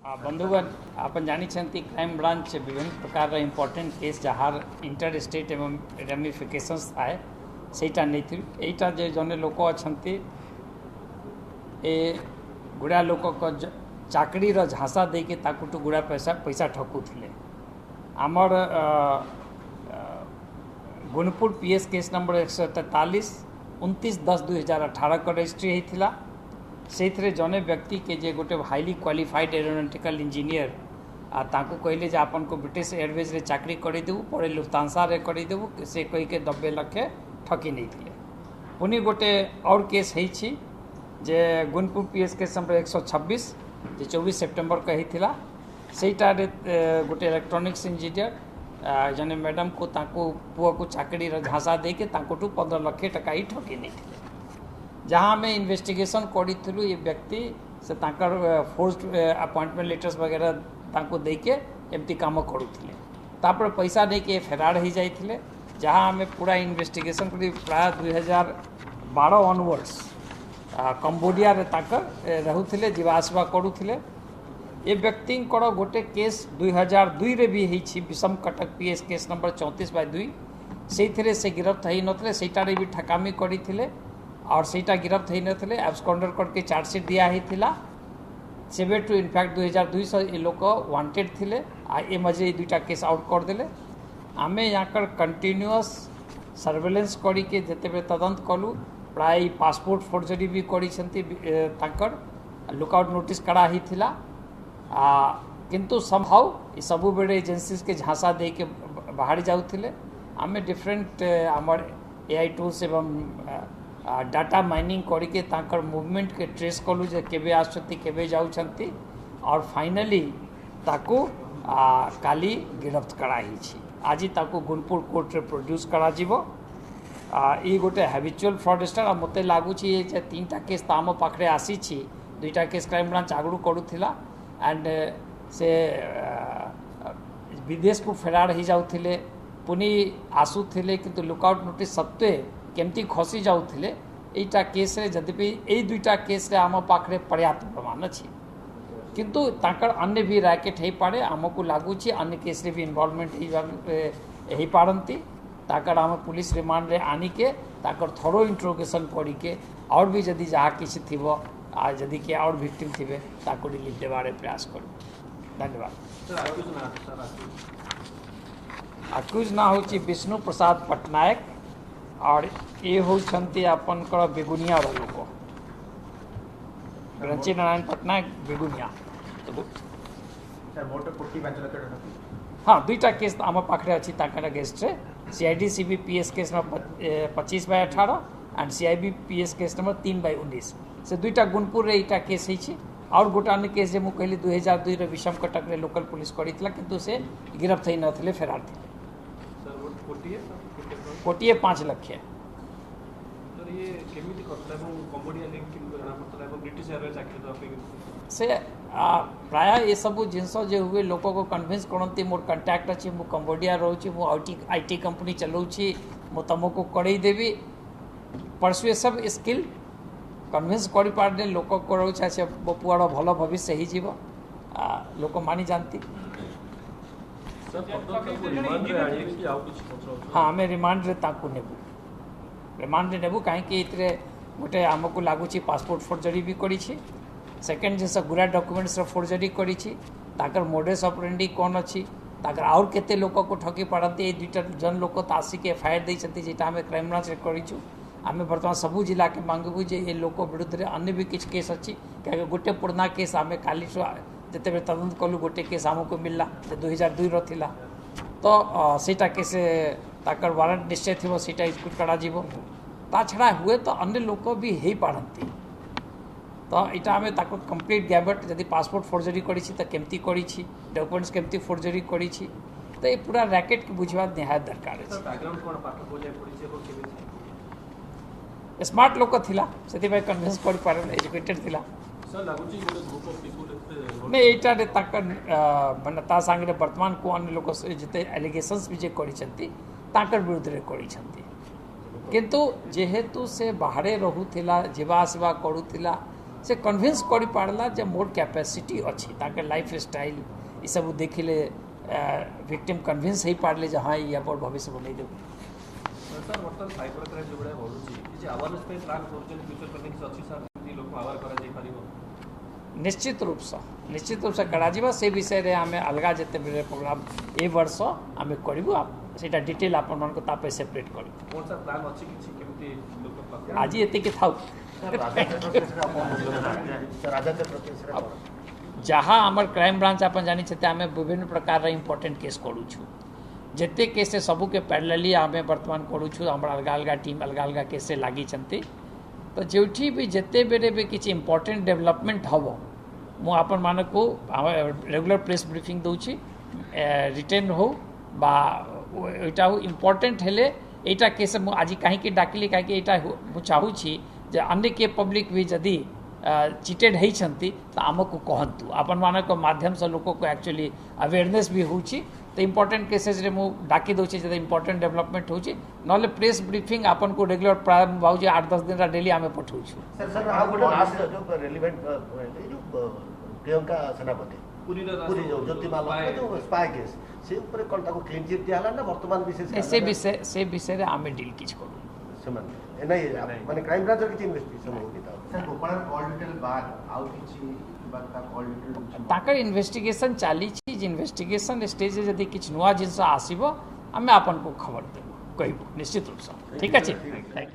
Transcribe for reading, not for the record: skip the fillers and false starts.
बंधुगण आपन जानी क्राइम ब्रांच विभिन्न प्रकार इम्पोर्टेंट केस जहाँ इंटर स्टेट एवं रेमिफिकेशंस थाए सेटा नहीं एटा जे जने लोक अच्छा ए गुड़ा लोक चाकरी झांसा देके ताकुटू गुड़ा पैसा ठकुले आमर गुणपुर पीएस केस नंबर 143 29/10/2018 को रजिस्ट्री होता से जने व्यक्ति के जे गोटे हाईली क्वालिफाइड एरोनॉटिकल इंजीनियर ताकू कहले जे आपन को ब्रिटिश एयरवेज रे चाकरी करदेबू पर लुफ्तांसा रे करदेबू से कही के 90 लाख ठकी नहीं थे। पुनी गोटे और केस है जे गुणपुर पीएस केस नंबर 126 जे 24 सेप्टेम्बर का होता सेटारे गोटे इलेक्ट्रोनिक्स इंजीनियर जने मैडम को ताकू पुआ को चाकरी झांसा देके 15 लाख टका ही ठकी नहीं थे। जहाँ आम इन्वेस्टिगेशन करूँ ये व्यक्ति से फोर्स्ड अपॉइंटमेंट लेटर्स वगैरह तांको देके एमती काम करुले तापर पैसा नहीं कि फेरार हो जाते जहाँ आम पूरा इन्वेस्टिगेशन कर प्राय 2012 ऑनवर्ड्स कंबोडिया रे रहूले जीवासवा करुले ये व्यक्ति गोटे केस 2002 रे भी होती विषम कटक पीएस केस नंबर 34/2 से गिरफ्त हो नथिले सेटारे भी ठकामी करते और सेटा गिरफ्त हो नथिले एब्सकॉन्डर करके चार्जसीट दिया होता सेबे टू इनफैक्ट 2002 से ये लोग वांटेड थिले ए मजे दुईटा केस आउट करदे आम यहाँ कंटिन्यूअस सर्वेलेंस करके जिते तदंत कलु प्राय पासपोर्ट फोर्जरी भी कर लुकआउट नोटिस करा ही थिला किंतु समहाउ सबु बेले एजेंसीज के झांसा दे के बाहर जाऊे आम डिफरेंट आमर एआई टूल्स एवं डाटा माइनिंग करके तांकर मूवमेंट के ट्रेस कलु जे केबे आछंती केबे जाउछंती और फाइनली ताकू काली गिरफ्त कराई छी आज ताकू गुणपुर कोर्ट रे प्रोड्यूस करा जीवो ई गोटे हैबिचुअल फ्रॉडस्टर मते लागू छी ये 3टा केस ताम पाखरे आसी छी 2टा केस क्राइम ब्रांच आगु करूथिला एंड से विदेश को फेरार हो जाउथिले पुनी आसुथिले किंतु लुकआउट नोटिस सत्वे केमती खसी जाउथिले एटा केस रे यद्यपि ए 2टा केस रे आम पाखरे पर्याप्त प्रमाण अछि किंतु ताकर अन्य भी रैकेट हो पारे आमको लगुच अन्य केस रे भी इन्वॉल्वमेंट हो पारती ताकर आम पुलिस रिमांड रे आनिके ताकर थरो इंट्रोगेशन करिके और भी जदि जहाँ किसी थी जदि किए और विक्टिम थे ताको रिलीफ देवारे प्रयास करूँ। धन्यवाद। अक्यूज ना हो विष्णु प्रसाद पटनायक और ये होती आपनकर बेगुनिया लोक रंची नारायण पटनायक बेगुनिया हाँ 2टा केस आम पाखे अच्छी अगेंस्ट रे CID CB PS case number 25/18 and CIB PS case number 3/19 से 2टा गुणपुर रे इटा केस है और गोटे अन्य केस जे कहली 2002 रे विषम कटक रे लोकल पुलिस करथिला किंतु से गिरफ्त हो नथिले फेरार थे कोटिए 5 लाख से प्राय ये सब जिनस जो हुए लोक को कन्विन्स करती मोर कंटाक्ट अच्छी मु कंबोडिया रोची मु आईटी कंपनी चलाऊँगी मु तुमको कड़े देवी परसुएसिव स्किल कन्विन्स कर पारे लोक कर से मो पुआर भल भविष्य हो लोक मानी जानती हाँ आम रिमांड रे ताकू नेबू रिमांड रे नेबू कहीं गोटे आमको लगुच पासपोर्ट फोर्जरी भी करी सेकेंड जिस गुरा डॉक्यूमेंट्स फोर्जरी करी मोडेस ऑपरेंडी कौन अच्छी आउर केते लोक को ठकी पारती ये 2टा जन लोक तो आसिक एफआईआर देते जेटा आम क्राइम ब्रांच रे करूँ आम बर्तमान सबू जिला के मांगबू जे ये लोक विरुद्ध में अन्य भी किसी केस अच्छी क्या गोटे पुराना केस आम काली जिते तदंत कलु गोटे केस आमको मिलला 2002 रहा तो सेटा केस ताकर वारंट निश्चय थी सीटा एक्जिक्यूट करा छड़ा हुए तो अन्य लोक भी हो पारती तो यहाँ आम कंप्लीट गैबट जदि पासपोर्ट फोर्जरी करी तो केमती करी डॉक्यूमेंट्स केमती फोर्जरी करी तो ये पूरा रैकेट के बुझा निहायत दरकार है स्मार्ट लोक थिला से कन्विन्स कर पारे एजुकेटेड थिला नहीं यहाँ मानने ता सांगे वर्तमान को अन्य लोक जिते एलिगेशंस भी कर विरुद्ध में किंतु जेहेतु से बाहर रहूला जीवा आसवा करूला से कन्विन्स कर पारला जे मोर कैपेसिटी अच्छी ताके लाइफ स्टाइल ये सब देखिले विक्टिम कन्विन्स हो पारे जे हाँ या भविष्य बनई देव। सर बर्तमान साइबर क्राइम जो भाया बढ़ुची किसी अवेयरनेस पे प्लान करछन फ्यूचर पे किसी अच्छी सर कि लोक अवेयर करा जाय परिबो। निश्चित रूप से करा से विषय रे आमे अलगा जते बेले प्रोग्राम ए वर्ष आमे करिवु आप सेटा डिटेल आपन मन को तापे सेपरेट करू। कोन सा प्लान अछि किछि केमति लोक आज एते के थाउ जहाँ आमर क्राइम ब्रांच आपन जानी छते आमे विभिन्न प्रकार रे इंपोर्टेंट केस करू छु जते केस सबू के पैरेलली आमे वर्तमान करू छु हमर अलग अलग टीम अलग अलग केस लागी छते तो जोठी भी जते बेरे भी किछि इंपोर्टेंट डेवलपमेंट हबो मु आपन मान को रेगुलर प्रेस ब्रीफिंग दउछि रिटर्न हो बा एटा हो इंपोर्टेंट हेले एटा केस मु आज काहे के डाकिली काहे के एटा मु चाहू छी जे अन्य के पब्लिक भी जदी चिटेड है तो आमको कहतु अपन मान माध्यम से लोक को एक्चुअली अवेयरनेस भी होची तो इंपोर्टेंट केसेस रे मु डाकी दोची जब इंपोर्टेंट डेवलपमेंट होची नले प्रेस ब्रीफिंग अपन को रेगुलर प्राय बाबूजी 8-10 दिन डेली आमे पठाऊ छु। सर आ गोटे लास्ट जो रेलेवेंट जो प्रियंका सेनापति पुरी जो ज्योतिमाला जो स्पाई केस से ऊपर कोन ताको क्लीन चिट दियाला ना वर्तमान विशेष से विषय रे आमे डील किछ करू समान नहीं माने क्राइम ब्रांच किछ इन्वेस्टिगेशन होगी त सर गोपाल कॉल डिटेल बार आउ किछि बात कॉल डिटेल ताकर इन्वेस्टिगेशन चाली छी इन्वेस्टिगेशन स्टेज जदी किछ नुवा जिंस आसीबो आमे आपन को खबर देबो कहबो निश्चित रूप से। ठीक अछि थैंक यू।